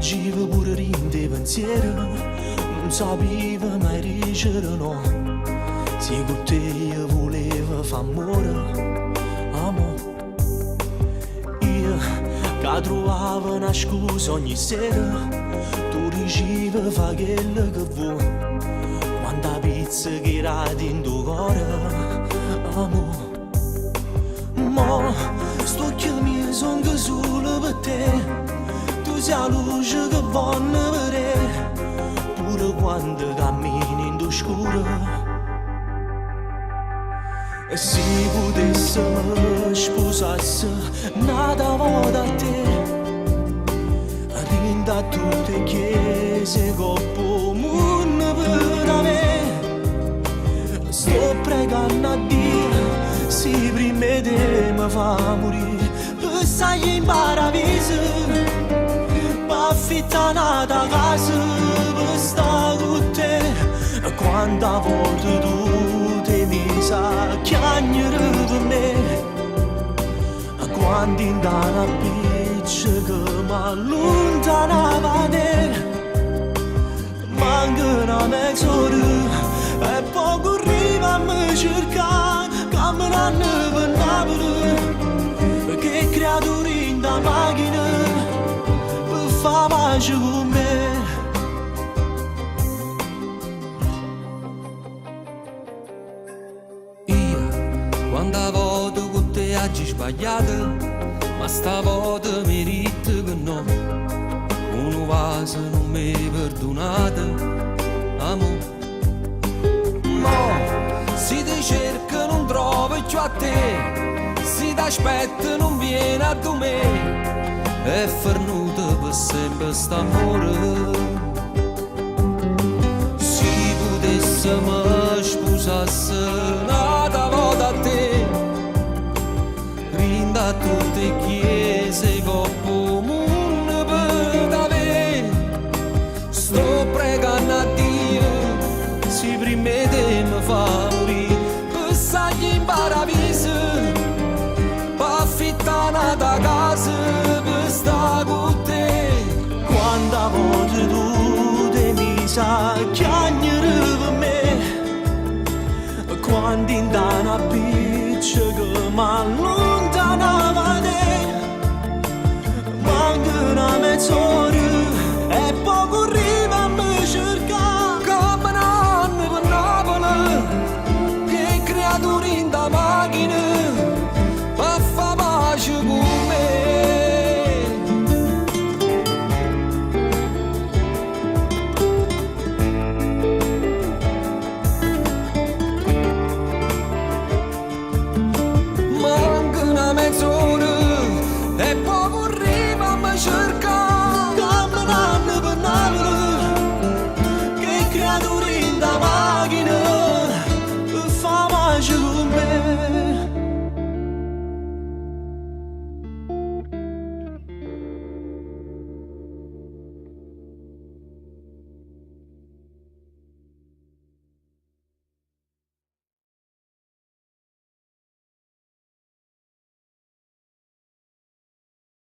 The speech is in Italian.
fuggiva pure rinde pensiero, non sapeva mai dicere no. Se con te io voleva fa amore, io che trovavo una scusa ogni sera, tu dicevi fa quello che vuoi, quanta pizza che era dentro cuore, amore. Mo sto chiamando sono solo per te, tu sei la luce che voglio vedere, pure quando cammini in oscuro. E se potessimo sposarsi nata volta a te, rinda tutte le chiese coppo mondo per me. Sto pregando a Dio, se prima te mi fa morire, per stare in paradiso, per affittare un'altra casa, per stare con te. Quanta volte tu ti misa chiagnere per me, quando in una piccia che mi allontanava te, manca una mezz'ora e poco arriva a me cercare, camminando per Napoli, che creature in da macchina per fare pace con me. Quanta volta con te oggi sbagliato, ma stavolta mi rito che no, uno vaso non mi perdonate, amore. Mo, si ti cerca non trovo più a te, si ti aspetta non viene a me, è fernuto per sempre st'amore. Si potessimo sposarsi un'altra volta a te, rinda tutte le chiese coppo mondo per te. Sto pregando a Dio, se prima te mi fa morire, per stare in paradiso, per affittare un'altra casa, per stare con te. Quanta volte tu ti misa chiagnere per me, quando in una piccia che mi